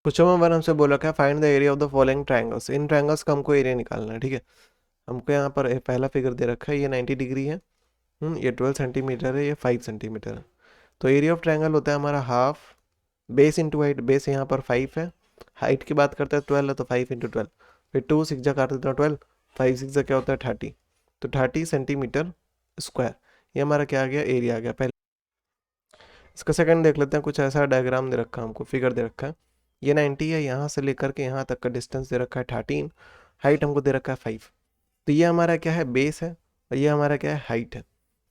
Question number 1 हमसे बोला क्या, find the area of the following triangles. In triangles का हमको एरिया निकालना है। ठीक है, हमको यहाँ पर पहला फिगर दे रखा है, ये 90 डिग्री है, ये 12 सेंटीमीटर है, ये 5 सेंटीमीटर है। तो एरिया ऑफ ट्रायंगल होता है हमारा half base into height. Base यहाँ पर 5 है, हाइट की बात करते हैं 12 है, तो 5 इंटू 12, फिर 2 6 जा काट देते हैं 12, 5 6 जा क्या होता है 30, तो 30 सेंटीमीटर स्क्वायर। ये हमारा क्या आ गया, एरिया आ गया। पहले इसका सेकंड देख लेते हैं। कुछ ऐसा डायग्राम दे रखा है हमको, फिगर दे रखा है, ये 90 है, यहाँ से लेकर के यहाँ तक का डिस्टेंस दे रखा है 13, हाइट हमको दे रखा है 5। तो ये हमारा क्या है, बेस है, और ये हमारा क्या है, हाइट है।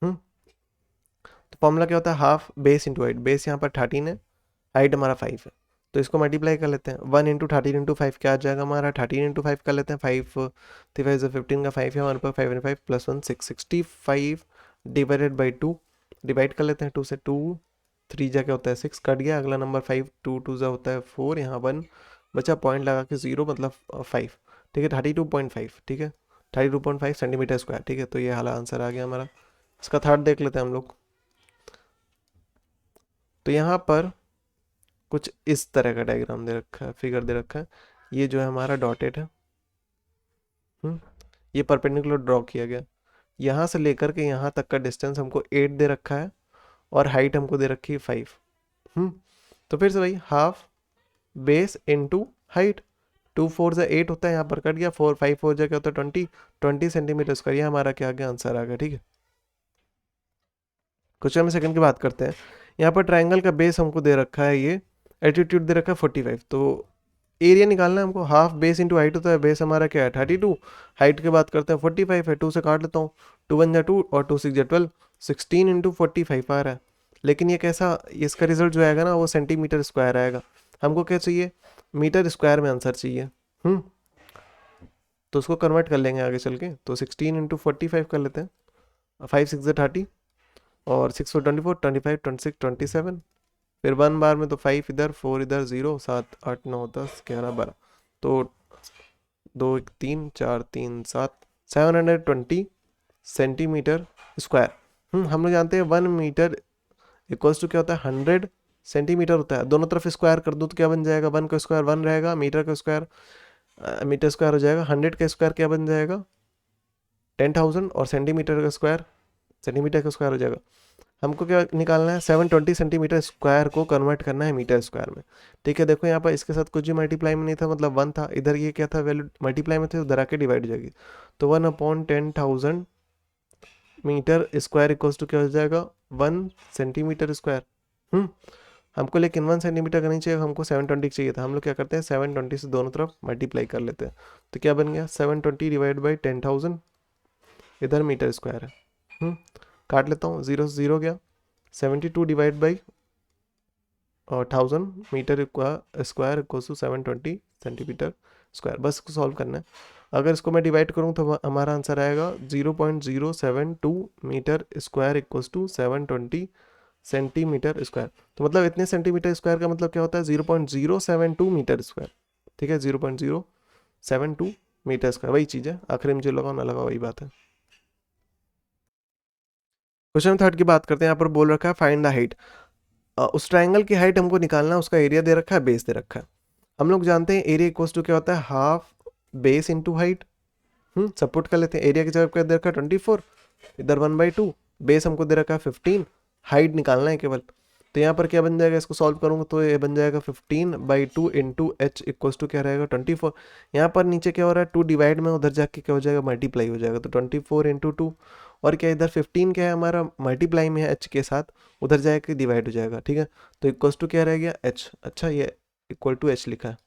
तो फॉर्मूला क्या होता है, half base into height. Base यहाँ पर 13 है, हाइट हमारा 5 है, तो इसको मल्टीप्लाई कर लेते हैं। 1 इंटू 13 इंटू 5 क्या आ जाएगा हमारा, 13 इंटू 5 कर लेते हैं, 5 5 15 का 5 है, 1 पर 5 5 प्लस 1 6, 65 डिवाइडेड बाई 2, डिवाइड कर लेते हैं 2 से, 2 3 जा क्या होता है 6, कट गया, अगला नंबर 5, 2 2 जा होता है 4, यहाँ 1 बचा, पॉइंट लगा के 0 मतलब 5। ठीक है, 32.5, ठीक है, 32.5 सेंटीमीटर स्क्वायर। ठीक है, तो ये हाल आंसर आ गया हमारा। इसका थर्ड देख लेते हैं हम लोग। तो यहाँ पर कुछ इस तरह का डायग्राम दे रखा है, फिगर दे रखा है, ये जो है हमारा डॉटेड है, ये परपेंडिकुलर ड्रॉ किया गया, यहाँ से लेकर के यहाँ तक का डिस्टेंस हमको 8 दे रखा है, और हाइट हमको दे रखी है 5। तो फिर से भाई हाफ बेस इंटू हाइट, 2 4 से 8 होता है, यहाँ पर कट गया, 4 5 4 जा क्या होता है 20 सेंटीमीटर स्क्वायर। ये हमारा क्या आ गया, आंसर आ गया। ठीक है, क्वेश्चन में सेकंड की बात करते हैं। यहाँ पर ट्रायंगल का बेस हमको दे रखा है, ये एटीट्यूड दे रखा है 45, तो एरिया निकालना है हमको। हाफ बेस इंटू हाइट होता है, बेस हमारा क्या है 32, हाइट की बात करते हैं 45 है, 2 से काट लेता हूँ, 2 1 जा 2 और 2 6 जा 12, 16 इंटू 45 आ रहा है। लेकिन ये कैसा, इसका रिजल्ट जो आएगा ना वो सेंटीमीटर स्क्वायर आएगा। हमको क्या चाहिए, मीटर स्क्वायर में आंसर चाहिए। तो उसको कन्वर्ट कर लेंगे आगे चल के। तो 16 इंटू 45 कर लेते हैं, 5 6 जा 30, और 6 4 24 25 26 27, फिर 1 बार में तो 5 इधर 4 इधर 0 7 8 9 10 11 12, तो 2 1 3 4 3 7 720 सेंटीमीटर स्क्वायर। हम लोग जानते हैं 1 मीटर इक्वल्स टू क्या होता है 100 सेंटीमीटर होता है। दोनों तरफ स्क्वायर कर दूँ तो क्या बन जाएगा, 1 का स्क्वायर 1 रहेगा, मीटर का स्क्वायर मीटर स्क्वायर हो जाएगा, 100 का स्क्वायर क्या बन जाएगा 10,000, और सेंटीमीटर का स्क्वायर सेंटीमीटर का स्क्वायर हो जाएगा। हमको क्या निकालना है, 720 सेंटीमीटर स्क्वायर को कन्वर्ट करना है मीटर स्क्वायर में। ठीक है, देखो यहाँ पर इसके साथ कुछ भी मल्टीप्लाई में नहीं था, मतलब 1 था, इधर ये क्या था वैल्यू मल्टीप्लाई में थे, उधर आके डिवाइड हो जाएगी। तो 1/10,000 मीटर स्क्वायर इक्वल्स टू क्या हो जाएगा 1 सेंटीमीटर स्क्वायर। हमको लेकिन 1 सेंटीमीटर का नहीं चाहिए, हमको 720 चाहिए था। हम लोग क्या करते हैं 720 से दोनों तरफ मल्टीप्लाई कर लेते हैं, तो क्या बन गया 720 डिवाइड बाई 10,000, इधर मीटर स्क्वायर है। काट लेता हूँ, 0 से 0 गया, 72 divide by 1000 metre square equals to 720 centimetre square. बस इसको सॉल्व करना है। अगर इसको मैं डिवाइड करूँ तो हमारा आंसर आएगा 0.072 metre square equals to 720 centimetre square. तो मतलब इतने सेंटीमीटर स्क्वायर का मतलब क्या होता है 0.072 मीटर स्क्वायर। ठीक है, 0.072 मीटर स्क्वायर, वही चीज़ है, आखिर में जो लगाओ ना लगाओ वही बात है। क्वेश्चन थर्ड की बात करते हैं। यहाँ पर बोल रखा है फाइंड द हाइट। उस ट्रायंगल की हाइट हमको निकालना है, उसका एरिया दे रखा है, बेस दे रखा है। हम लोग जानते हैं एरिया इक्वल्स टू क्या होता है half base into height. Support कर लेते हैं, एरिया की जगह क्या दे रखा है 24, इधर 1/2, बेस हमको दे रखा है 15, हाइट निकालना है केवल। तो यहाँ पर क्या बन जाएगा, इसको सॉल्व करूँगा तो ये बन जाएगा 15/2 इंटू एच इक्वल्स टू क्या रहेगा 24। यहाँ पर नीचे क्या हो रहा है 2 डिवाइड में, उधर जाके क्या हो जाएगा मल्टीप्लाई हो जाएगा, तो 24 इंटू 2, और क्या इधर 15 क्या है हमारा मल्टीप्लाई में है एच के साथ, उधर जाके डिवाइड हो जाएगा। ठीक है, तो इक्वल्स टू क्या रह गया एच। अच्छा, ये इक्वल टू एच लिखा है।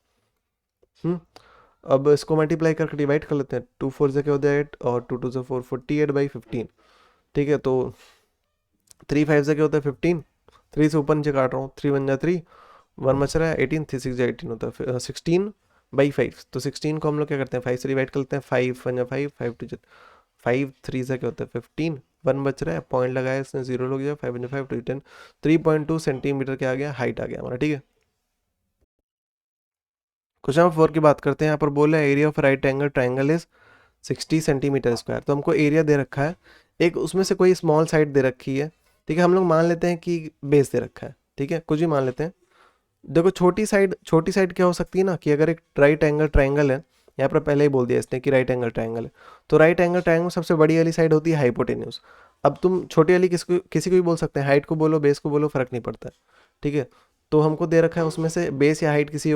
अब इसको मल्टीप्लाई करके डिवाइड कर लेते हैं, 2 4 से क्या हो जाएगा 8, और 2 2 से 4 48/15। ठीक है, तो 3 5 से क्या होता है 15, 3 से ऊपर नीचे काट रहा हूँ, 3 1 जा 3, 1 बच रहा है 18, 3 6 जा 18 होता है, फिर 16/5। तो 16 को हम लोग क्या करते हैं 5 से डिवाइड कर लेते हैं, 5 1 जा 5, 5 2 जा 5, 3 से क्या होता है 15, 1 बच रहा है, पॉइंट लगाया इसने 0 लोग गया, 5 1 जा 5 2 10, 3.2 सेंटीमीटर क्या आ गया, हाइट आ गया हमारा। ठीक है, क्वेश्चन नंबर 4 की बात करते हैं। यहाँ पर बोला है area of right angle triangle is 60 centimetre square. तो हमको एरिया दे रखा है, एक उसमें से कोई स्मॉल साइड दे रखी है। ठीक है, हम लोग मान लेते हैं कि बेस दे रखा है। ठीक है, कुछ भी मान लेते हैं, देखो छोटी साइड क्या हो सकती है ना, कि अगर एक राइट एंगल ट्रायंगल है, यहाँ पर पहले ही बोल दिया इसने कि राइट एंगल ट्रायंगल है, तो राइट एंगल ट्रायंगल सबसे बड़ी वाली साइड होती है हाइपोटेन्यूज। अब तुम छोटी वाली किसी को भी बोल सकते हैं, हाइट को बोलो बेस को बोलो, फर्क नहीं पड़ता है, ठीक है। तो हमको दे रखा है उसमें से बेस या हाइट किसी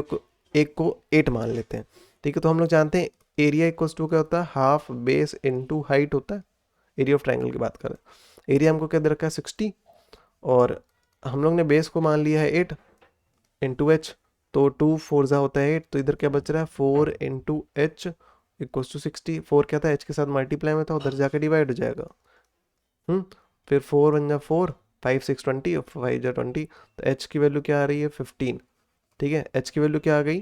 एक को 8 मान लेते हैं, ठीक है। तो हम लोग जानते हैं एरिया इक्वल्स टू क्या होता है, हाफ बेस इंटू हाइट होता है। एरिया ऑफ ट्रायंगल की बात करें, एरिया हमको क्या दे रखा है 60, और हम लोग ने बेस को मान लिया है 8 इंटू एच, तो 2 4 जा होता है 8, तो इधर क्या बच रहा है 4 इंटू एच इक्वल्स टू 60। 4 क्या था, एच के साथ मल्टीप्लाई में था, उधर जाकर डिवाइड हो जाएगा। फिर 4 बन जा 4, 5 6 20 और 5 जा 20, तो एच की वैल्यू क्या आ रही है 15, ठीक है। एच की वैल्यू क्या आ गई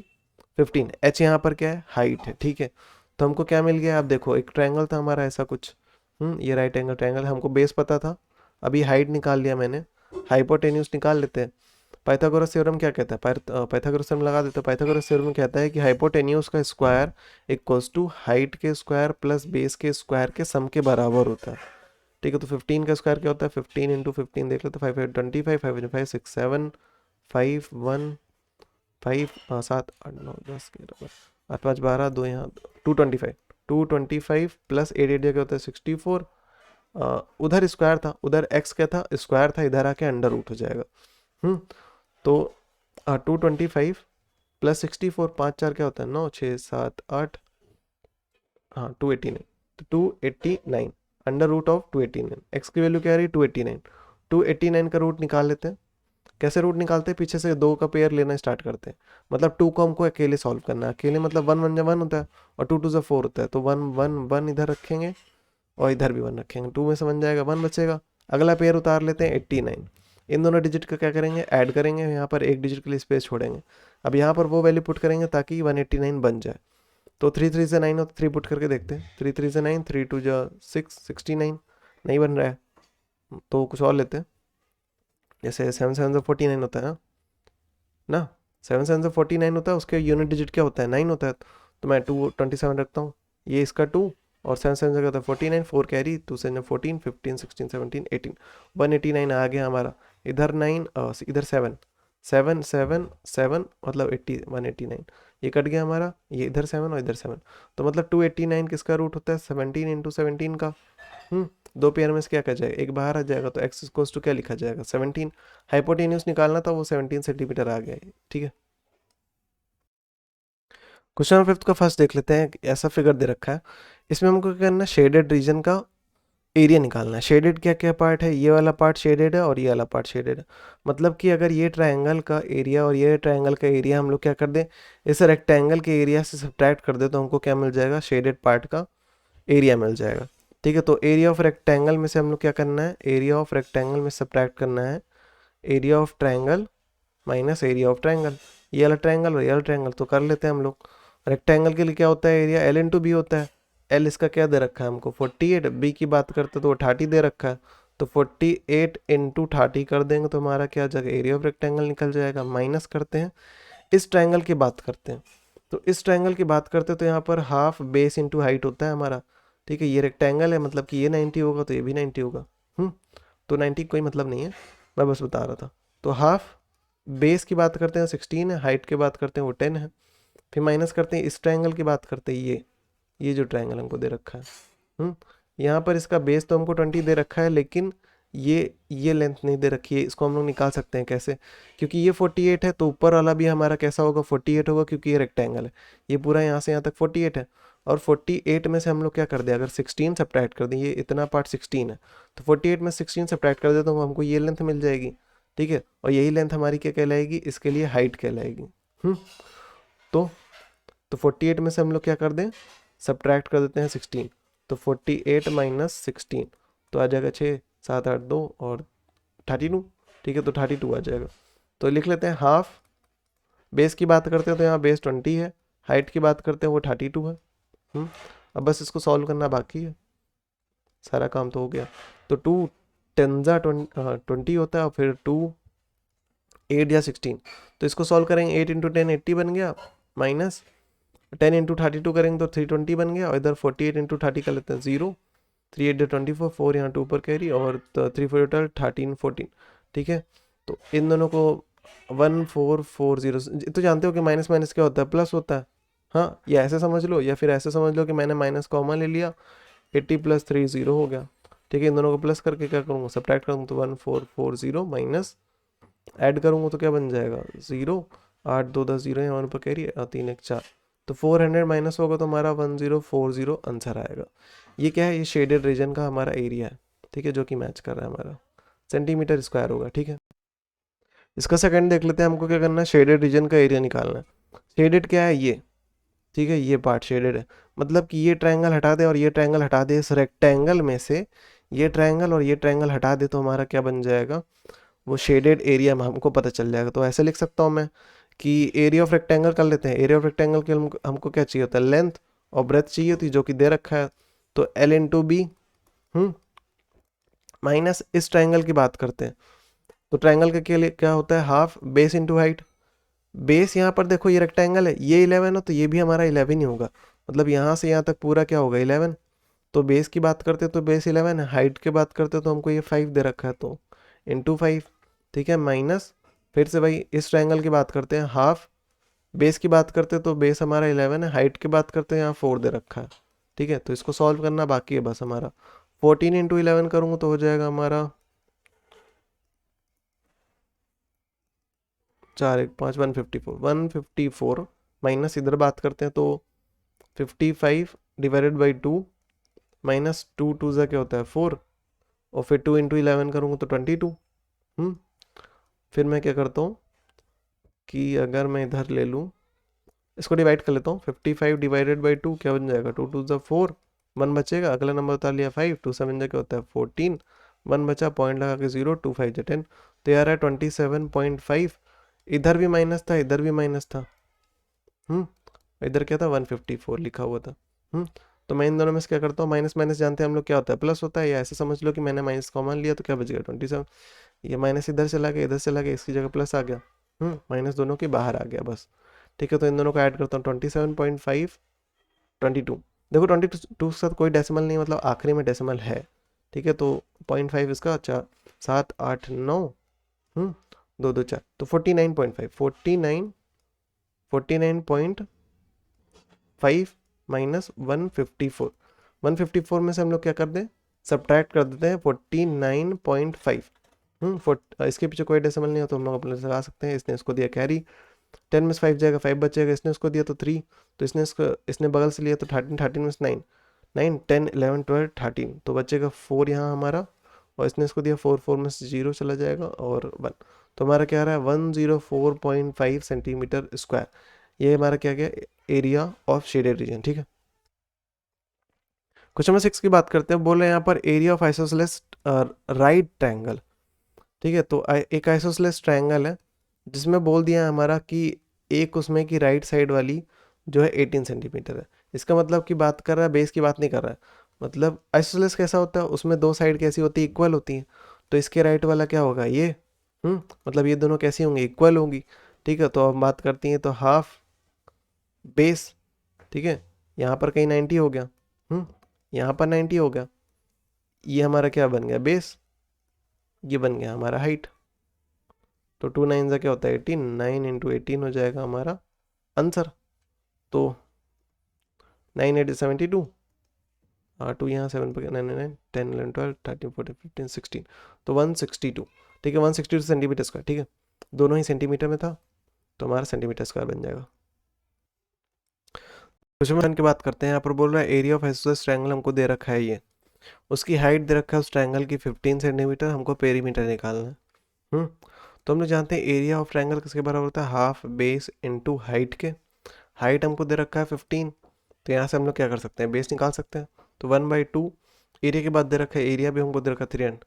15। एच यहाँ पर क्या है, हाइट है, ठीक है। तो हमको क्या मिल गया, आप देखो एक ट्रायंगल था हमारा ऐसा कुछ, ये राइट एंगल ट्रायंगल, हमको बेस पता था, अभी हाइट निकाल लिया मैंने, हाइपोटेन्यूज निकाल लेते हैं। पाइथागोरस थ्योरम क्या कहता है, पाइथागोरस थ्योरम लगा देते हैं। पाइथागोरस थ्योरम कहता है कि हाइपोटेन्यूज का स्क्वायर इक्वल्स टू हाइट के स्क्वायर प्लस बेस के स्क्वायर के सम के बराबर होता है, ठीक है। तो 15 का स्क्वायर क्या होता है, 15 इंटू 15 देख लो, तो 5 5 25 5 5 6 7 5 1 5 7 8 9 10 11 8 5 12 2 यहाँ 225, 225 प्लस 8 8 क्या होता है 64। उधर स्क्वायर था, उधर एक्स क्या था स्क्वायर था, इधर आके अंडर रूट हो जाएगा। तो 225 प्लस 64, 5 4 क्या होता है 9 6 7 8, हाँ 289, तो 289 अंडर रूट ऑफ 289, एक्स की वैल्यू क्या आ रही है 289। 289 का रूट निकाल लेते हैं। कैसे रूट निकालते हैं, पीछे से 2 का पेयर लेना स्टार्ट करते हैं, मतलब 2 को हमको अकेले सॉल्व करना है, अकेले मतलब 1 1 जा 1 होता है, और 2 2 जा 4 होता है, तो 1 1 1 इधर रखेंगे और इधर भी 1 रखेंगे, 2 में से बन जाएगा 1 बचेगा। अगला पेयर उतार लेते हैं 89, इन दोनों डिजिट का क्या करेंगे ऐड करेंगे, यहाँ पर एक डिजिट के लिए स्पेस छोड़ेंगे। अब यहाँ पर वो वैल्यू पुट करेंगे ताकि 189 बन जाए, तो 3 3 से 9 होता है, 3 पुट करके देखते हैं, 3 3 से 9, 3 2 जा 6 69, नहीं बन रहा है तो कुछ और लेते हैं, जैसे 7 7 से 49 होता है ना, 7 7 से 49 होता है, उसके यूनिट डिजिट क्या होता है 9 होता है, तो मैं 227 रखता हूँ, ये इसका 2 और 7 7 से क्या होता है 49, 4 कैरी, 2 से 14 15 16 17 18, 189 आ गया हमारा। इधर 9 इधर 7 7 7 7 मतलब 80 189, ये कट गया हमारा, ये इधर 7 और इधर 7, तो मतलब 289 किसका रूट होता है 17 इंटू 17 का। दो पेयर में से क्या कर जाएगा, एक बाहर आ जाएगा, तो एक्स इक्वल्स टू क्या लिखा जाएगा 17। हाइपोटेन्यूज निकालना था, वो 17 सेंटीमीटर आ गया, ठीक है। क्वेश्चन नंबर 5 का फर्स्ट देख लेते हैं, ऐसा फिगर दे रखा है, इसमें हमको क्या करना है शेडेड रीजन का एरिया निकालना है। शेडेड क्या क्या पार्ट है, ये वाला पार्ट शेडेड है और ये वाला पार्ट शेडेड है, मतलब कि अगर ये ट्रायंगल का एरिया और ये ट्रायंगल का एरिया हम लोग क्या कर दें, इस रेक्टेंगल के एरिया से सब्ट्रैक्ट कर दे, तो हमको क्या मिल जाएगा शेडेड पार्ट का एरिया मिल जाएगा, ठीक है। तो एरिया ऑफ रेक्टेंगल में से हम लोग क्या करना है, एरिया ऑफ रेक्टेंगल में सब्ट्रैक्ट करना है area of triangle minus area of triangle, ये वाला ट्रायंगल और ये वाला ट्रायंगल, तो कर लेते हैं हम लोग। रेक्टेंगल के लिए क्या होता है एरिया, एल इंटू बी होता है, एल इसका क्या दे रखा है हमको 48, बी की बात करते तो 30 दे रखा है, तो 48 इंटू 30 कर देंगे तो हमारा क्या आ जाएगा एरिया ऑफ रेक्टेंगल निकल जाएगा। माइनस करते हैं, इस ट्रायंगल की बात करते हैं, तो इस ट्रायंगल की बात करते हैं तो यहाँ पर हाफ बेस इंटू हाइट होता है हमारा, ठीक है। ये रेक्टेंगल है, मतलब कि ये 90 होगा तो ये भी 90 होगा, तो 90 कोई मतलब नहीं है, मैं बस बता रहा था। तो हाफ बेस की बात करते हैं 16 है, हाइट की बात करते हैं वो 10 है, फिर माइनस करते हैं, इस ट्रायंगल की बात करते हैं, ये जो ट्रायंगल हमको दे रखा है, यहाँ पर इसका बेस तो हमको 20 दे रखा है, लेकिन ये लेंथ नहीं दे रखी है, इसको हम लोग निकाल सकते हैं कैसे, क्योंकि ये 48 है तो ऊपर वाला भी हमारा कैसा होगा 48 होगा, क्योंकि ये रेक्टेंगल है, ये पूरा यहाँ से यहाँ तक 48 है, और 48 में से हम लोग क्या कर दें, अगर 16 सब्ट्रैक्ट कर दें, ये इतना पार्ट 16 है, तो 48 में 16 सब्ट्रैक्ट कर दें तो हमको ये लेंथ मिल जाएगी, ठीक है। और यही लेंथ हमारी क्या कहलाएगी, इसके लिए हाइट कहलाएगी। तो 48 में से हम लोग क्या कर दें सब्ट्रैक्ट कर देते हैं 16, तो 48 माइनस 16 तो आ जाएगा 6 7 8 2 और 32, ठीक है। तो 32 आ जाएगा, तो लिख लेते हैं हाफ बेस की बात करते हैं तो यहाँ बेस 20 है, हाइट की बात करते हैं वो 32 है। अब बस इसको सॉल्व करना बाकी है, सारा काम तो हो गया। तो 2 10 20 होता है, और फिर 2 8 या 16, तो इसको सॉल्व करेंगे 8 इंटू 10 80 बन गया, माइनस 10 इंटू 32 करेंगे तो 320 बन गया, और इधर 48 इंटू 30 कर लेते हैं 0, 3 8 24 4 यहाँ 2 पर कैरी, और 3 4 12 13 14, ठीक है। तो इन दोनों को 1440, तो जानते हो कि माइनस माइनस क्या होता है, प्लस होता है। हाँ, या ऐसे समझ लो या फिर ऐसे समझ लो कि मैंने माइनस कॉमन ले लिया, 80 + 3 0 हो गया। ठीक है, इन दोनों को प्लस करके क्या करूँगा, सब्ट्रैक्ट करूँगा तो 1440 माइनस ऐड करूँगा तो क्या बन जाएगा 0, 8 2 10 0 यहाँ पर कैरी 3 1 4, तो 400 माइनस होगा तो हमारा 1040 आंसर आएगा। ये क्या है, ये शेडेड रीजन का हमारा एरिया है। ठीक है, जो कि मैच कर रहा है हमारा सेंटीमीटर स्क्वायर होगा। ठीक है, इसका सेकंड देख लेते हैं। हमको क्या करना है, शेडेड रीजन का एरिया निकालना है। शेडेड क्या है ये, ठीक है, ये पार्ट शेडेड है, मतलब कि ये ट्रायंगल हटा दे और ये ट्रायंगल हटा दे, इस रेक्टेंगल में से ये ट्रायंगल और ये ट्रायंगल हटा दे तो हमारा क्या बन जाएगा, वो शेडेड एरिया में हमको पता चल जाएगा। तो ऐसे लिख सकता हूँ मैं कि एरिया ऑफ रेक्टेंगल कर लेते हैं। एरिया ऑफ रेक्टेंगल के हमको क्या चाहिए होता है, लेंथ और ब्रेथ चाहिए होती है, जो कि दे रखा है। तो L इंटू बी माइनस इस ट्रायंगल की बात करते हैं, तो ट्रायंगल के लिए क्या होता है, half base into height. Base यहाँ पर देखो ये रेक्टेंगल है, ये 11 है तो ये भी हमारा 11 ही होगा, मतलब यहाँ से यहाँ तक पूरा क्या होगा 11। तो बेस की बात करते तो बेस 11 है, हाइट की बात करते तो हमको ये 5 दे रखा है तो इंटू 5। ठीक है, माइनस फिर से भाई इस ट्रायंगल की बात करते हैं, हाफ बेस की बात करते तो बेस हमारा 11 है, हाइट की बात करते हैं यहाँ 4 दे रखा है। ठीक है, तो इसको सॉल्व करना बाकी है बस हमारा। 14 इंटू 11 करूँगा तो हो जाएगा हमारा 4 1 5 154 माइनस इधर बात करते हैं तो 55 डिवाइडेड बाई 2 माइनस 2 2 ज़ा क्या होता है 4, और फिर 2 इंटू 11 करूँगा तो 22। फिर मैं क्या करता हूँ कि अगर मैं इधर ले लूँ, इसको डिवाइड कर लेता हूँ, 55 डिवाइडेड बाई 2 क्या बन जाएगा, 2 2 ज़ा 4, 1 बचेगा, अगला नंबर उतार लिया 5, 2 7 ज़ा क्या होता है 14, 1 बचा, पॉइंट लगा के 0, 2 5 ज़ा 10, तो यार है 27.5। इधर भी माइनस था, इधर भी माइनस था, इधर क्या था 154 लिखा हुआ था। तो मैं इन दोनों में से क्या करता हूँ, माइनस माइनस जानते हैं हम लोग क्या होता है, प्लस होता है, या ऐसे समझ लो कि मैंने माइनस कॉमन लिया तो क्या बच गया 27, ये माइनस इधर चला गया, इधर चला गया, इसकी जगह प्लस आ गया, माइनस दोनों के बाहर आ गया बस। ठीक है, तो इन दोनों को ऐड करता हूँ 27.5 22, देखो 22 के साथ कोई डेसिमल नहीं, मतलब आखिरी में डेसिमल है। ठीक है, तो 0.5 इसका 4 7 8 9 2 2 4, तो 49.5 49.5 माइनस 154, 154 में से हम लोग क्या कर दें, सब्ट्रैक्ट कर देते हैं 49.5। इसके पीछे कोई डेसिमल नहीं हो तो हम लोग अपने लगा सकते हैं। इसने इसको दिया कैरी, 10 में से 5 जाएगा, 5 बचेगा, इसने उसको दिया तो 3, तो इसने बगल से लिया तो 13, 13 में से 9 9 10 11 12 13, तो बचेगा 4 यहाँ हमारा, और इसने इसको दिया 4, 4 में से 0 चला जाएगा और 1, तो हमारा क्या आ रहा है 104.5 सेंटीमीटर स्क्वायर। ये हमारा क्या गया, एरिया ऑफ शेडेड रीजन। ठीक है, क्वेश्चन नंबर 6 की बात करते हैं। बोल रहे हैं यहाँ पर area of isosceles right triangle. ठीक है, तो एक आइसोसेलेस ट्रायंगल है जिसमें बोल दिया है हमारा कि एक उसमें की राइट साइड वाली जो है 18 सेंटीमीटर है। इसका मतलब कि बात कर रहा है, बेस की बात नहीं कर रहा है। मतलब आइसोसेलेस कैसा होता है, उसमें दो साइड कैसी होती है, इक्वल होती है। तो इसके राइट वाला क्या होगा, ये मतलब ये दोनों कैसी होंगी, इक्वल होंगी। ठीक है, तो अब बात करती हैं तो हाफ बेस। ठीक है, यहाँ पर कहीं 90 हो गया, यहाँ पर 90 हो गया, ये हमारा क्या बन गया बेस, ये बन गया हमारा हाइट। तो 2 9 का क्या होता है 18, 9 इंटू 18 हो जाएगा हमारा आंसर। तो 9 8 72, 2 यहाँ 7 पर 9 9 10 11 12 13 14 15 16, तो 162। ठीक है, 162 सेंटीमीटर स्क्वायर। ठीक है, दोनों ही सेंटीमीटर में था तो हमारा सेंटीमीटर स्क्वायर बन जाएगा। क्वेश्चन की बात करते हैं। यहाँ पर बोल रहा है एरिया ऑफ आइसोसेलेस ट्रायंगल हमको दे रखा है, ये उसकी हाइट दे रखा है उस ट्रायंगल की 15 सेंटीमीटर, हमको पेरीमीटर निकालना है। तो हम लोग जानते हैं एरिया ऑफ ट्रायंगल किसके बराबर होता है, हाफ बेस इंटू हाइट के। हाइट हमको दे रखा है 15, तो यहाँ से हम लोग क्या कर सकते हैं, बेस निकाल सकते हैं। तो 1/2 एरिया के बाद दे रखा है, एरिया भी हमको दे रखा है 300,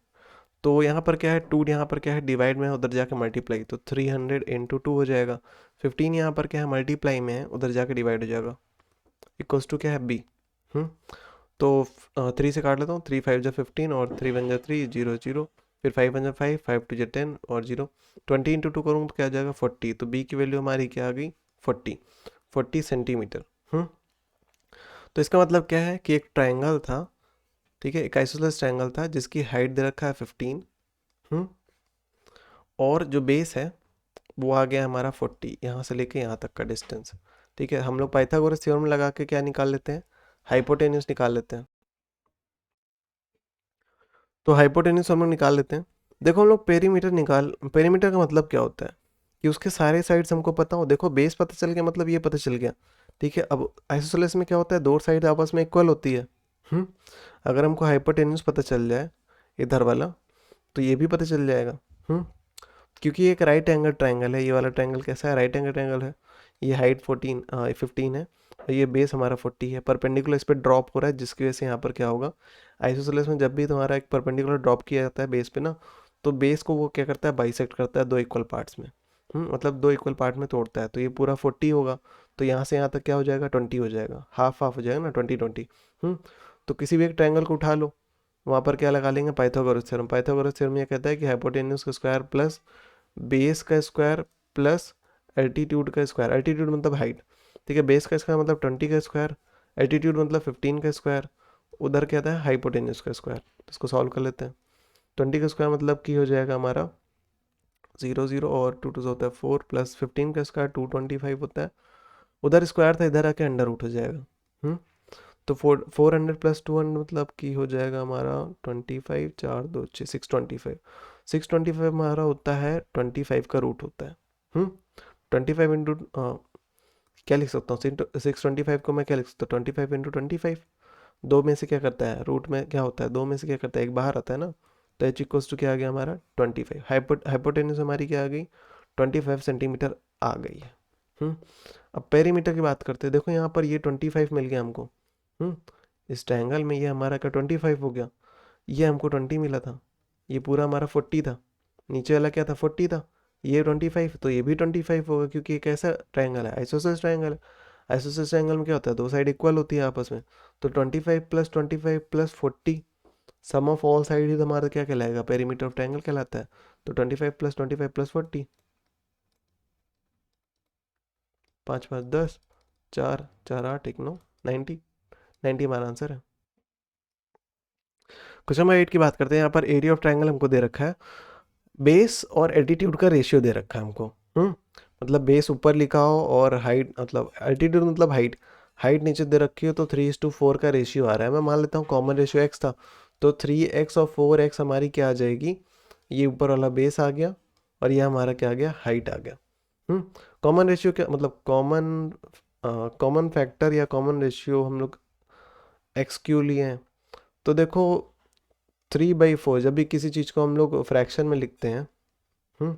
तो यहाँ पर क्या है 2, यहाँ पर क्या है डिवाइड में है, उधर जाके मल्टीप्लाई, तो 300 इंटू 2 हो जाएगा। 15 यहाँ पर क्या है मल्टीप्लाई में है, उधर जाके डिवाइड हो जाएगा, इक्वल्स टू क्या है बी। तो 3 से काट लेता हूँ, 3 5 जा 15 और 3 1 जा 3 0 0, फिर 5 1 जा 5 5 2 जा 10 और 0, 20 इंटू 2 करूँ तो क्या आ जाएगा 40। तो बी की वैल्यू हमारी क्या आ गई 40 सेंटीमीटर। तो इसका मतलब क्या है कि एक ट्रायंगल था, ठीक है, एक आइसोसेलेस ट्रायंगल था जिसकी हाइट दे रखा है 15, और जो बेस है वो आ गया हमारा 40, यहाँ से लेके यहाँ तक का डिस्टेंस। ठीक है, हम लोग पाइथागोरस थ्योरम लगा के क्या निकाल लेते हैं, हाइपोटेन्यूज निकाल लेते हैं। तो हाइपोटेन्यूज हम लोग निकाल लेते हैं। देखो हम लोग पेरीमीटर का मतलब क्या होता है कि उसके सारे साइड्स हमको पता हो। देखो बेस पता चल गया, मतलब ये पता चल गया। ठीक है, अब आइसोसेलेस में क्या होता है, दो साइड आपस में इक्वल होती है। हम्म अगर हमको हाइपोटेन्यूज पता चल जाए इधर वाला, तो ये भी पता चल जाएगा। क्योंकि ये एक राइट एंगल ट्राइंगल है। ये वाला ट्राइंगल कैसा है, राइट एंगल ट्राइंगल है। ये हाइट 15 है और ये बेस हमारा 40 है। परपेंडिकुलर इस पर ड्रॉप हो रहा है, जिसकी वजह से यहाँ पर क्या होगा, आइसोसेलेस में जब भी तुम्हारा एक परपेंडिकुलर ड्रॉप किया जाता है बेस पे ना, तो बेस को वो क्या करता है, बाइसेक्ट करता है दो इक्वल पार्ट्स में। मतलब दो इक्वल पार्ट में तोड़ता है, तो ये पूरा 40 होगा। तो यहाँ से यहाँ तक क्या हो जाएगा, 20 हो जाएगा, हाफ हाफ हो जाएगा ना, 20 20। तो किसी भी एक ट्रायंगल को उठा लो, वहाँ पर क्या लगा लेंगे, पाइथागोरस थ्योरम। पाइथागोरस थ्योरम ये कहता है कि हाइपोटेन्यूज का स्क्वायर प्लस बेस का स्क्वायर प्लस एल्टीट्यूड का स्क्वायर। एल्टीट्यूड मतलब हाइट, ठीक है। बेस का स्क्वायर मतलब 20 का स्क्वायर, एल्टीट्यूड मतलब 15 का स्क्वायर, उधर क्या था, हाइपोटेन्यूज का स्क्वायर। तो इसको सॉल्व कर लेते हैं। 20 का स्क्वायर मतलब की हो जाएगा हमारा 0 0, और 2 2 से होता है 4, प्लस 15 का स्क्वायर 225 होता है। उधर स्क्वायर था, इधर आके अंडर रूट हो जाएगा। तो 400 प्लस 200 मतलब की हो जाएगा हमारा 25, 4 2 6, 625। 625 हमारा होता है 25 का रूट होता है। 25 इंटू क्या लिख सकता हूँ, 625 को मैं क्या लिख सकता हूँ, 25 इंटू 25। दो में से क्या करता है, रूट में क्या होता है, दो में से क्या करता है, एक बाहर आता है ना। तो एच इक्वल्स टू क्या आ गया हमारा 25। हाइपोटेन्यूज हमारी क्या आ गई, 25 सेंटीमीटर आ गई है। अब पेरीमीटर की बात करते हैं। देखो यहाँ पर ये 25 मिल गया हमको। हम्म इस ट्रायंगल में ये हमारा का 25 हो गया। ये हमको 20 मिला था, ये पूरा हमारा 40 था। नीचे वाला क्या था, 40 था। ये 25, तो ये भी 25 होगा, क्योंकि एक ऐसा ट्रायंगल है, आइसोसेलेस ट्रायंगल है। आइसोसेलेस ट्रायंगल में क्या होता है, दो साइड इक्वल होती है आपस में। तो 25 plus 40, sum of all side ही हमारा क्या कहलाएगा, पेरीमीटर ऑफ ट्रायंगल कहलाता है। तो 25 प्लस 40, 5 5 10, 4 4 8 1 9, 90। 90 हमारा आंसर है। क्वेश्चन नंबर 8 की बात करते हैं। यहाँ पर एरिया ऑफ ट्रायंगल हमको दे रखा है, बेस और एल्टीट्यूड का रेशियो दे रखा है हमको। मतलब बेस ऊपर लिखा हो और हाइट मतलब एल्टीट्यूड मतलब हाइट, हाइट नीचे दे रखी हो, तो 3:4 का रेशियो आ रहा है। मैं मान लेता हूँ कॉमन रेशियो एक्स था, तो 3x और 4x हमारी क्या आ जाएगी, ये ऊपर वाला बेस आ गया और ये हमारा क्या आ गया, हाइट आ गया। कॉमन रेशियो क्या मतलब, कॉमन फैक्टर या कॉमन रेशियो हम लोग एक्स क्यू लिए हैं। तो देखो 3/4, जब भी किसी चीज़ को हम लोग फ्रैक्शन में लिखते हैं, हम्म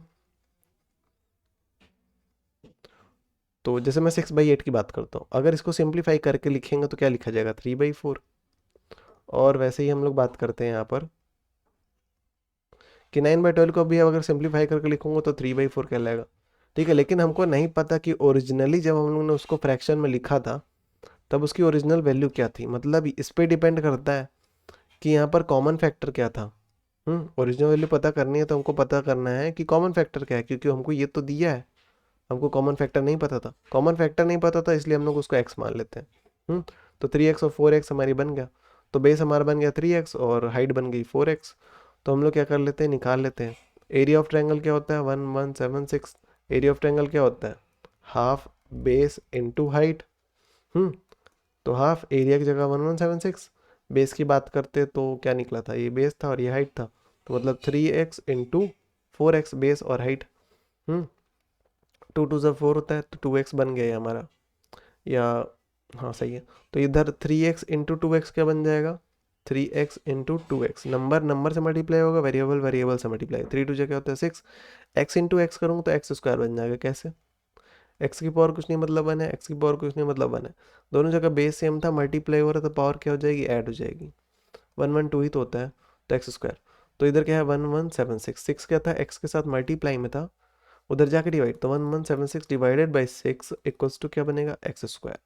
तो जैसे मैं 6/8 की बात करता हूँ, अगर इसको सिंप्लीफाई करके लिखेंगे तो क्या लिखा जाएगा, 3/4। और वैसे ही हम लोग बात करते हैं यहाँ पर कि 9/12 को भी अगर सिंप्लीफाई करके लिखूंगा तो 3/4 कहलाएगा। ठीक है, लेकिन हमको नहीं पता कि ओरिजिनली जब हम लोग ने उसको फ्रैक्शन में लिखा था, तब उसकी ओरिजिनल वैल्यू क्या थी। मतलब इस पे डिपेंड करता है कि यहाँ पर कॉमन फैक्टर क्या था। ओरिजिनल वैल्यू पता करनी है तो हमको पता करना है कि कॉमन फैक्टर क्या है, क्योंकि हमको ये तो दिया है। हमको कॉमन फैक्टर नहीं पता था, कॉमन फैक्टर नहीं पता था, इसलिए हम लोग उसको एक्स मान लेते हैं। तो 3x और 4x हमारी बन गया। तो बेस हमारा बन गया 3x और हाइट बन गई 4x। तो हम लोग क्या कर लेते हैं, निकाल लेते हैं। एरिया ऑफ ट्रायंगल क्या होता है, 1176। एरिया ऑफ ट्रायंगल क्या होता है, हाफ बेस इंटू हाइट। तो हाफ एरिया की जगह 1176। बेस की बात करते तो क्या निकला था, ये बेस था और ये हाइट था। तो मतलब 3x इंटू 4x, बेस और हाइट। 2 2 4 होता है, तो 2x बन गया ये हमारा, या हाँ सही है। तो इधर 3x इंटू 2x क्या बन जाएगा, 3x into 2x। Number number से मल्टीप्लाई होगा, वेरिएबल वेरिएबल से मल्टीप्लाई। 3 2 क्या होता है 6, x इंटू एक्स करूँगा तो एक्स स्क्वायर बन जाएगा। कैसे, एक्स की पावर कुछ नहीं मतलब 1 है, एक्स की पावर कुछ नहीं मतलब 1 है। दोनों जगह बेस सेम था, मल्टीप्लाई हो रहा था, पावर क्या हो जाएगी, ऐड हो जाएगी। 1 1 2 ही तो होता है, तो एक्स स्क्वायर। तो इधर क्या है 1176, 6 क्या था, एक्स के साथ मल्टीप्लाई में था, उधर जाके डिवाइड। तो 1176 डिवाइडेड बाई 6 इक्वल्स टू क्या बनेगा, एक्स स्क्वायर।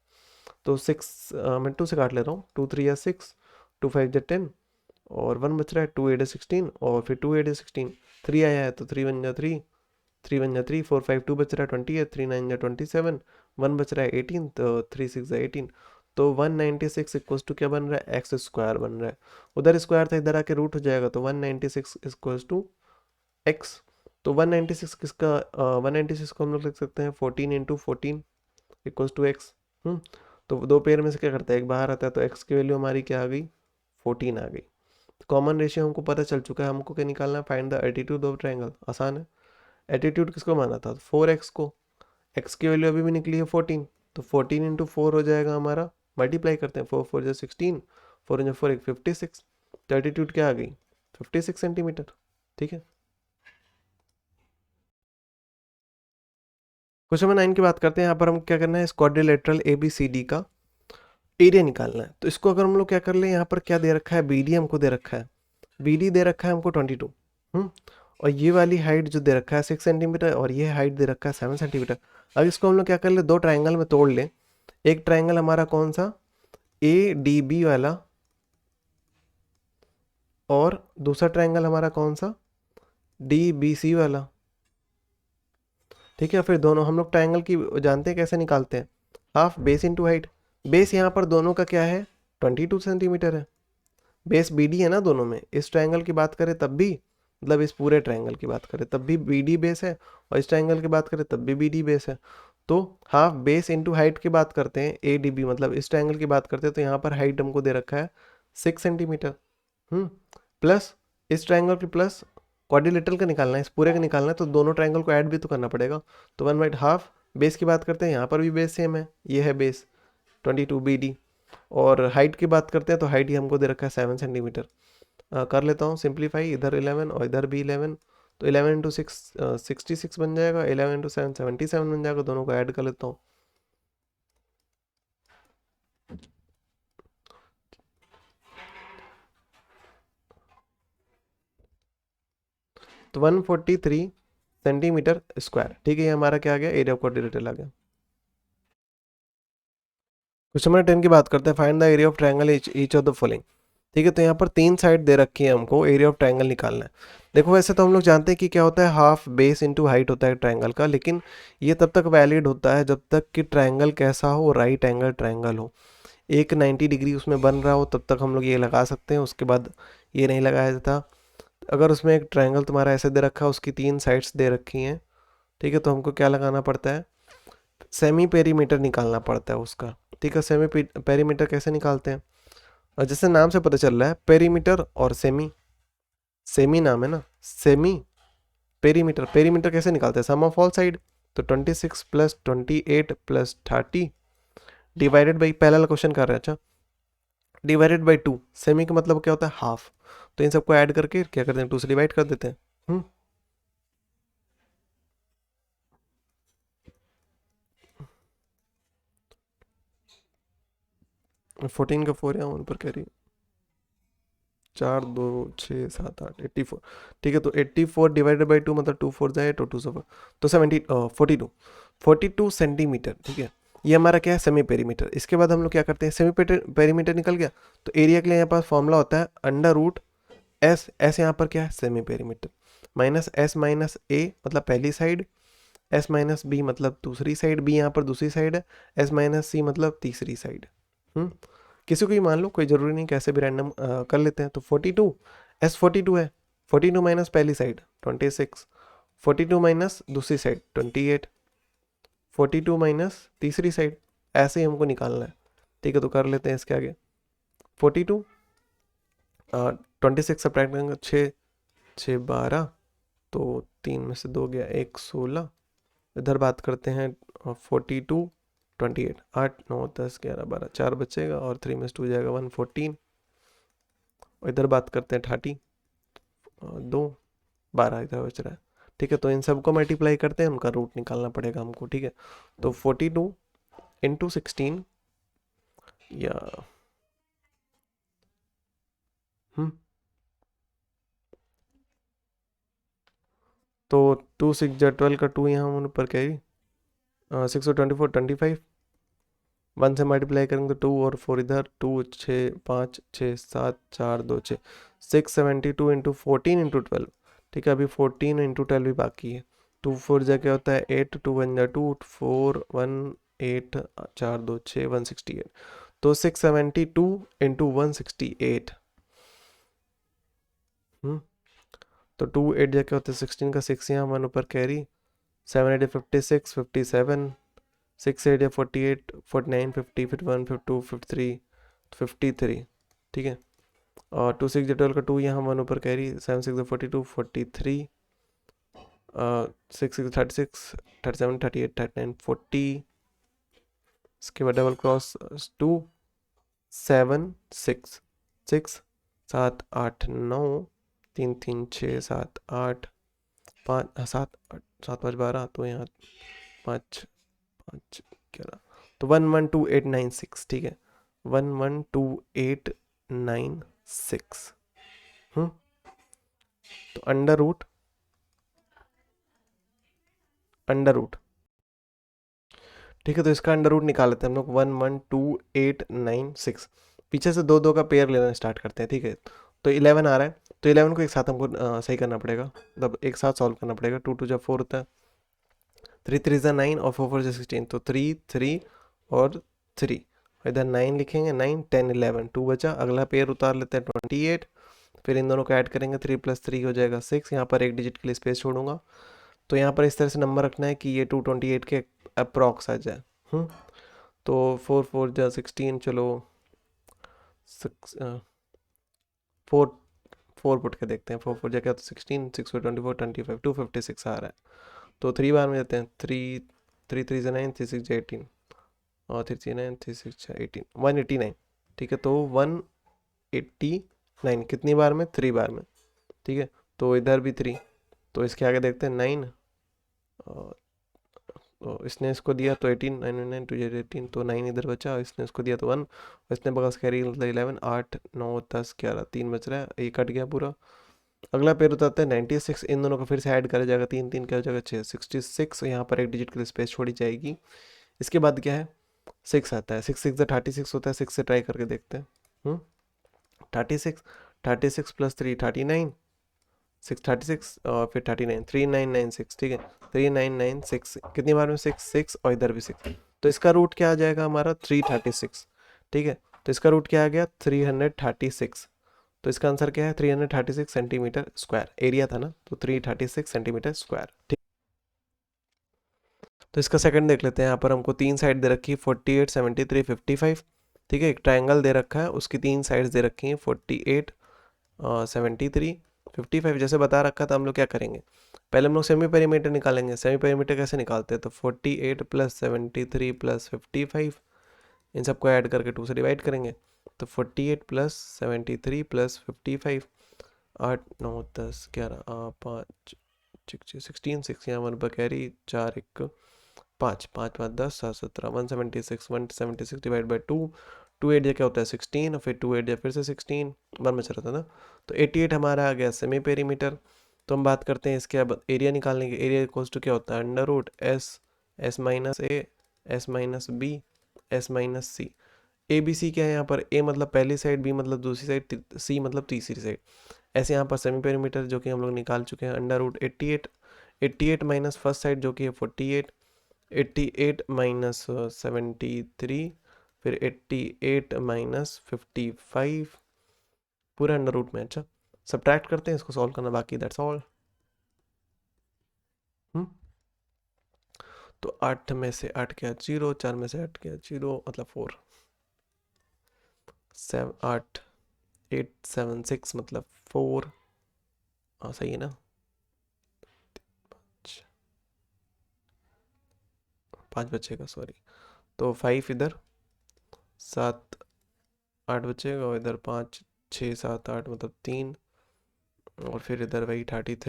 तो 6 मैं 2 से काट ले रहा हूँ, 2 3 या 6, 2 5 जा 10, और 1 बच रहा है, 2 8 है 16, और फिर 2 8 है 16, 3 आया है तो 3 1 जा 3, 3 1 जा 3, 4 5 2 बच रहा है 20 है, 3 9 जा 27, 1 बच रहा है 18, तो 3 6 जा 18। तो 196 इक्वल्स टू क्या बन रहा है, एक्स स्क्वायर बन रहा है। उधर स्क्वायर था, इधर आके रूट हो जाएगा, तो 196 इक्वल्स टू एक्स। तो 196 किसका 196 को हम लोग लिख सकते हैं 14 इंटू 14 इक्वल्स टू एक्स। तो दो पेयर में से क्या करता है, एक बाहर आता है, तो एक्स की वैल्यू हमारी क्या आ गई, 14 आ गई। कॉमन रेशियो हमको पता चल चुका है, हमको क्या निकालना है, find the attitude of triangle. आसान है। एटीट्यूड किसको माना था, 4x को। x की वैल्यू अभी भी निकली है 14, तो 14 इंटू 4 हो जाएगा हमारा, मल्टीप्लाई करते हैं, 4 4 जो 16, 4 इंटू 4 एक 56, तो एटीट्यूड क्या आ गई, 56 सेंटीमीटर। ठीक है, क्वेश्चन नंबर 9 की बात करते हैं। यहाँ पर हम क्या करना है, इस quadrilateral A B C D का एरिया निकालना है। तो इसको अगर हम लोग क्या कर ले, यहाँ पर क्या दे रखा है, बी डी हमको दे रखा है, बी डी दे रखा है हमको 22। और ये वाली हाइट जो दे रखा है 6 सेंटीमीटर, और ये हाइट दे रखा है 7 सेंटीमीटर। अब इसको हम लोग क्या कर ले, दो ट्राइंगल में तोड़ ले। एक ट्राइंगल हमारा कौन सा, ए डी बी वाला, और दूसरा ट्राइंगल हमारा कौन सा, डी बी सी वाला। ठीक है, फिर दोनों हम लोग ट्राइंगल की जानते हैं कैसे निकालते हैं, half base into height. Base यहाँ पर दोनों का क्या है, 22 सेंटीमीटर है। बेस बी डी है ना दोनों में, इस ट्राइंगल की बात करें तब भी, मतलब इस पूरे ट्राइंगल की बात करें तब भी बी डी बेस है, और इस ट्राइंगल की बात करें तब भी बी डी बेस है। तो हाफ बेस इंटू हाइट की बात करते हैं, ए डी बी मतलब इस ट्राइंगल की बात करते हैं, तो यहाँ पर हाइट हमको दे रखा है 6 सेंटीमीटर। प्लस इस ट्राइंगल की प्लस क्वाड्रिलेटरल का निकालना है, इस पूरे का निकालना है, तो दोनों ट्राइंगल को ऐड भी तो करना पड़ेगा। तो 1/2 बेस की बात करते हैं, यहाँ पर भी बेस सेम है, ये है बेस 22 बी डी। और हाइट की बात करते हैं, तो हाइट ही हमको दे रखा है 7 सेंटीमीटर। कर लेता हूँ सिंप्लीफाई, इधर 11 और इधर भी 11, तो 11 इंटू 6 66 बन जाएगा, 11 इंटू 7 77 बन जाएगा। दोनों को ऐड कर लेता हूँ, तो 143 सेंटीमीटर स्क्वायर। ठीक है, ये हमारा क्या आ गया, एरिया ऑफ क्वाड्रिलेटरल आ गया। क्वेश्चन नंबर 10 की बात करते हैं, find the area of triangle each of the following. ठीक है, तो यहाँ पर 3 साइड दे रखी है, हमको एरिया ऑफ ट्रायंगल निकालना है। देखो वैसे तो हम लोग जानते हैं कि क्या होता है, हाफ बेस इंटू हाइट होता है ट्रायंगल का, लेकिन ये तब तक वैलिड होता है जब तक कि ट्रायंगल कैसा हो, राइट एंगल ट्रायंगल हो, एक 90 डिग्री उसमें बन रहा हो, तब तक हम लोग ये लगा सकते हैं। उसके बाद ये नहीं लगाया जाता। अगर उसमें एक ट्रायंगल तुम्हारा ऐसे दे रखा है, उसकी 3 साइड्स दे रखी हैं, ठीक है, तो हमको क्या लगाना पड़ता है, सेमी पेरीमीटर निकालना पड़ता है उसका। ठीक है, सेमी पेरीमीटर कैसे निकालते हैं, और जैसे नाम से पता चल रहा है, पेरीमीटर और सेमी, सेमी नाम है ना, सेमी पेरीमीटर। पेरीमीटर कैसे निकालते हैं, सम ऑफ ऑल साइड। तो 26 प्लस 28 प्लस 30 डिवाइडेड बाई, पहला क्वेश्चन कर रहे हैं, अच्छा, डिवाइडेड बाई 2। सेमी का मतलब क्या होता है, हाफ। तो इन सबको ऐड करके क्या करते हैं, 2 से डिवाइड कर देते हैं। 14 का 4 यहाँ पर कह रही, 4 2 6 7 8 84। ठीक है, तो 84 डिवाइडेड बाई 2 मतलब 2 4 जाए, तो 2 से तो 42 सेंटीमीटर। ठीक है, ये हमारा क्या है, सेमी पेरीमीटर। इसके बाद हम लोग क्या करते हैं, सेमी पेरीमीटर निकल गया, तो एरिया के लिए यहाँ पास फॉर्मूला होता है अंडर रूट एस। एस यहाँ पर क्या है, semi perimeter, minus S minus A मतलब पहली साइड, एस माइनस बी मतलब दूसरी साइड, बी यहाँ पर दूसरी साइड है, एस माइनस सी मतलब तीसरी साइड। किसी को भी मान लो, कोई ज़रूरी नहीं, कैसे भी रैंडम कर लेते हैं। तो 42 एस 42 है, 42 माइनस पहली साइड 26, 42 माइनस दूसरी साइड 28, 42 माइनस तीसरी साइड, ऐसे ही हमको निकालना है। ठीक है, तो कर लेते हैं इसके आगे, 42 26 सब्ट्रैक्ट करेंगे, 6 6 12, तो 3 में से 2 गया, 1 16। इधर बात करते हैं 42 28, 8 9 10 11 12, 4 बचेगा, और 3 में से 2 जाएगा 114। और इधर बात करते हैं 30, 2 12 इधर बच रहा है। ठीक है, तो इन सबको मल्टीप्लाई करते हैं, उनका रूट निकालना पड़ेगा हमको। ठीक है, तो 42 इंटू 16 या तो 2 6 जा 12 का 2 यहाँ हम ऊपर कैरी, 6 और 24 25, 1 से मल्टीप्लाई करेंगे तो 2 और 4 इधर, 2 6 5 6 7 4 2 6 672 इंटू 14 इंटू 12। ठीक है, अभी 14 इंटू 12 भी बाकी है। 2 4 जा क्या होता है 8, 2 1 जा 2, 4 1 8 4 2 6 168। तो 672 इंटू 168। तो 2 8 क्या होता है 16 का 6 यहाँ 1 ऊपर कैरी, 7 8 56 57, 6 8 48 49 50 51 52 53 53, ठीक है। और 2 6 12 का 2 यहाँ 1 ऊपर कैरी, 7 6 42 43, 6 6 36 37 38 39 40, इसके बाद डबल क्रॉस 2 7 6 6 7 8 9 3 3 6 7 8 5 7 7 5 12, तो यहाँ 5 5 11, तो 112896, ठीक है 112896। तो अंडर रूट, ठीक है। तो इसका अंडर रूट निकाल लेते हैं हम लोग 112896। पीछे से 2 2 का पेयर लेना स्टार्ट करते हैं, ठीक है। तो 11 आ रहा है, तो 11 को एक साथ हमको सही करना पड़ेगा, मतलब एक साथ सॉल्व करना पड़ेगा। 2 2 जब 4 होता है, 3 3 ज़ा 9 और 4 4 ज़ा 16, तो 3 3 और 3, इधर 9 लिखेंगे, 9 10 11, 2 बचा। अगला पेयर उतार लेते हैं 28, फिर इन दोनों को ऐड करेंगे, 3 + 3 हो जाएगा 6। यहाँ पर एक डिजिट के लिए स्पेस छोड़ूंगा, तो यहाँ पर इस तरह से नंबर रखना है कि ये 228 के अप्रॉक्स आ जाए। तो 4 4 ज़ा 16, चलो 4 4 पुट के देखते हैं। 4 4 क्या, तो 16, 6 4 24 25 256 आ रहा है। तो 3 बार में देते हैं, 3 3 3 ज़ा 9 3 6 ज़ा 18 और 3 3 9 3 6 ज़ा 18 189, ठीक है। तो 189 कितनी बार में, 3 बार में, ठीक है। तो इधर भी 3, तो इसके आगे देखते हैं 9, तो इसने इसको दिया तो 18 9 9 2 18, तो 9 इधर बचा, और इसने इसको दिया तो 1, और इसने बगस कैरी मतलब 11 8 9 10 11, 3 बच रहा है, ये कट गया पूरा। अगला पेयर उतारते हैं 96, इन दोनों को फिर से ऐड करा जाएगा, 3 3 क्या हो जाएगा 6 66, यहाँ पर एक डिजिट के लिए स्पेस छोड़ी जाएगी। इसके बाद क्या है 6 आता है, 6 6 ज़ा 36 होता है, 6 से ट्राई करके देखते हैं। 36 36 + 3 39, 6 36 और फिर 39 3996, ठीक है 3996 कितनी बार में 6 6, और इधर भी 6, तो इसका रूट क्या आ जाएगा हमारा 336, ठीक है। तो इसका रूट क्या आ गया 336, तो इसका आंसर क्या है 336 सेंटीमीटर स्क्वायर एरिया था ना, तो 336 सेंटीमीटर स्क्वायर, ठीक। तो इसका सेकंड देख लेते हैं। यहाँ पर हमको 3 साइड दे रखी है 48 73 55, ठीक है। एक ट्रायंगल दे रखा है, उसकी 3 साइड्स दे रखी हैं 48 73 55। जैसे बता रखा था, हम लोग क्या करेंगे, पहले हम लोग सेमी पेरीमीटर निकालेंगे। सेमी पेरीमीटर कैसे निकालते हैं, तो 48 + 73 + 55, इन सबको ऐड करके 2 से डिवाइड करेंगे, तो 48 + 73 + 55, 8 9 10 11 5 16 6 यहाँ 1 पर कैरी, 4 1 5 5 5 10 7 17 176 डिवाइड बाई 2, 2 8 क्या होता है 16, और फिर 2 8 फिर से 16, 1 बच रहा था ना, तो 88 हमारा आ गया सेमी पेरीमीटर। तो हम बात करते हैं इसके अब एरिया निकालने की। एरिया इक्वल्स टू क्या होता है under root S S minus A S minus B S minus C. A B C क्या है यहाँ पर, ए मतलब पहली साइड, बी मतलब दूसरी साइड, सी मतलब तीसरी साइड। ऐसे यहाँ पर सेमी पेरीमीटर जो कि हम लोग निकाल चुके हैं, under root 88, 88 minus first side जो कि है 48, 88 माइनस 73, फिर 88 माइनस 55, पूरा अंडर रूट में। अच्छा सब्ट्रैक्ट करते हैं, इसको सॉल्व करना बाकी, दैट्स ऑल। तो 8 में से 8 गया 0, 4 में से 8 गया 0, मतलब 4, 7 8 8 7 6 मतलब 4, हाँ सही है ना। 5 बचेगा सॉरी, तो 5 इधर, 7 8 बचेगा, और इधर 5 6 7 8 मतलब 3, और फिर इधर वही 33।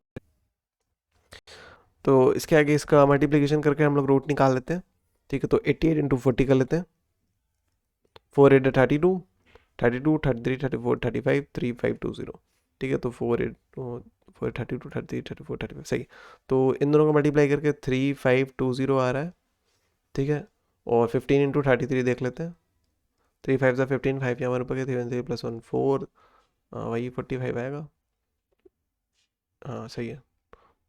तो इसके आगे इसका मल्टीप्लिकेशन करके हम लोग रूट निकाल लेते हैं, ठीक है। तो 88 × 40 कर लेते हैं, 4 8 32 32 33 34 35 3520, ठीक है। तो 4 8 4 32 33 34 35 सही। तो इन दोनों को मल्टीप्लाई करके 3520 आ रहा है, ठीक है। और 15 × 33 देख लेते हैं, 3 5 ज़ा 15, 5 यहाँ 1 ऊपर गया, 3 3 + 1 4, वही 45 आएगा, हाँ सही है।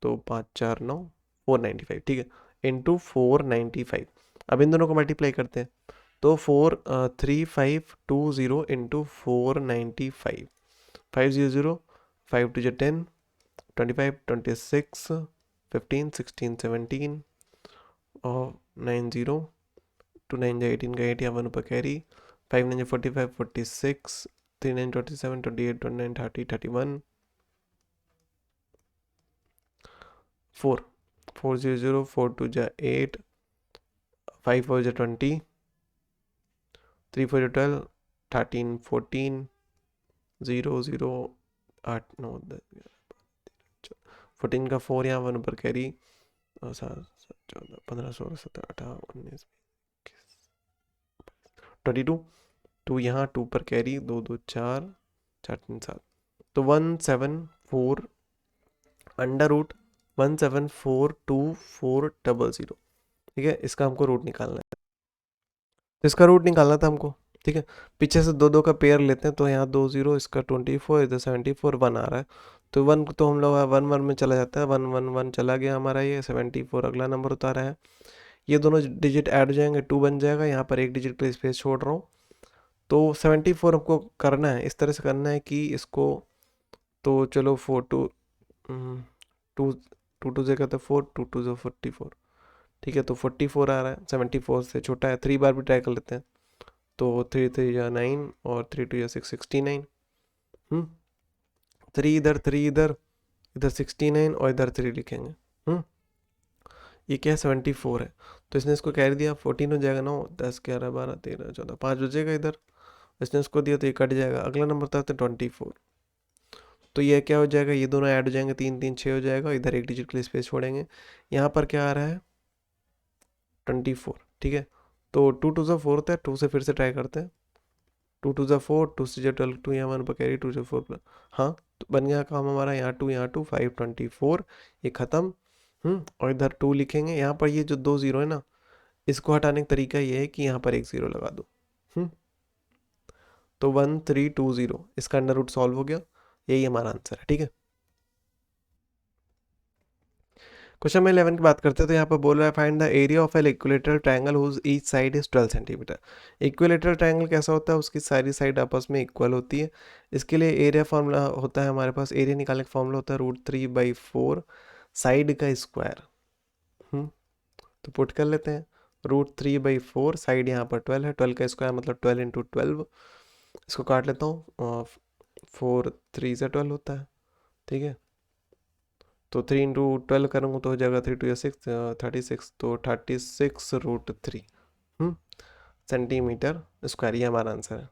तो 5 4 9 495, ठीक है, इंटू 495। अब इन दोनों को मल्टीप्लाई करते हैं, तो 3520 इंटू 495, 500 5 2 10, 25, 26, 15, 16, 17 और 90, 2 9 18 का 8 यहाँ 1 ऊपर कैरी, 5 9 45, 46, 3 9 27, 28, 29, 30, 31, 4 4 0 0, 4 2 जा 8, 5 4 जा 20, 3 4 जा 12, 13 14, 0 0 8 9 10 14 का 4 यहाँ 1 ऊपर कैरी, 7 14 15 16 17 18 19 22, 2 यहाँ 2 पर कैरी, 2 2 4 4 3 7, तो 174 अंडर रूट 1742400, ठीक है। इसका हमको रूट निकालना है, तो इसका रूट निकालना था हमको, ठीक है। पीछे से दो दो का पेयर लेते हैं, तो यहाँ 2 0, इसका 24, इधर 74, 1 आ रहा है, तो 1 तो हम लोग 1 1 में चला जाता है, 1 1 1 चला गया हमारा, ये 74 अगला नंबर उतारा है। ये दोनों डिजिट ऐड हो जाएंगे, 2 बन जाएगा, यहाँ पर एक डिजिट के लिए स्पेस छोड़ रहा हूँ। तो 74 हमको करना है, इस तरह से करना है कि इसको, तो चलो 4 2 2 2 2 से कहते 4 2 2 से 44, ठीक है। तो 44 आ रहा है, 74 से छोटा है, 3 बार भी ट्राई कर लेते हैं, तो 3 3 या 9 और 3 2 या 6 69, 3 इधर 3 इधर, इधर 69 और इधर 3 लिखेंगे, ये क्या है 74 है, तो इसने इसको कैरी दिया, 14 हो जाएगा, 9 10 11 12 13 14 5 बजेगा इधर, इसने इसको दिया तो ये कट जाएगा, अगला नंबर था 24, तो ये क्या हो जाएगा, ये दोनों ऐड हो जाएंगे, 3 3 6 हो जाएगा, इधर एक डिजिट के लिए स्पेस छोड़ेंगे, यहाँ पर क्या आ रहा है 24, ठीक है। तो 2 2 से 4 होता है, 2 से फिर से ट्राई करते हैं, 2 2 से 4, 2 से 12, 2 यहाँ 1 पर कैरी, 2 से 4 पर, हाँ तो बन गया काम हमारा, यहाँ 2 यहाँ 2 5 24, ये खत्म, और इधर 2 लिखेंगे, यहाँ पर ये जो 2 0 है ना, इसको हटाने का तरीका ये है कि यहाँ पर एक 0 लगा दो, तो 1320, इसका अंडर रूट सॉल्व हो गया, यही हमारा आंसर है, ठीक है। क्वेश्चन में 11 की बात करते हैं, तो यहाँ पर बोल रहा है find the area of an equilateral triangle whose each side is 12 centimetre. Equilateral triangle कैसा होता है, उसकी सारी साइड आपस में इक्वल होती है। इसके लिए एरिया फॉर्मूला होता है हमारे पास, एरिया निकालने का फॉर्मूला होता है √3/4 साइड का स्क्वायर। तो पुट कर लेते हैं, √3/4 साइड यहाँ पर 12 है, 12 का स्क्वायर मतलब 12 × 12, इसको काट लेता हूँ, 4 3 से 12 होता है, ठीक है। तो 3 × 12 करूँगा तो हो जाएगा 3 2 6 36, तो 36 √3 सेंटीमीटर स्क्वायर, ये हमारा आंसर है।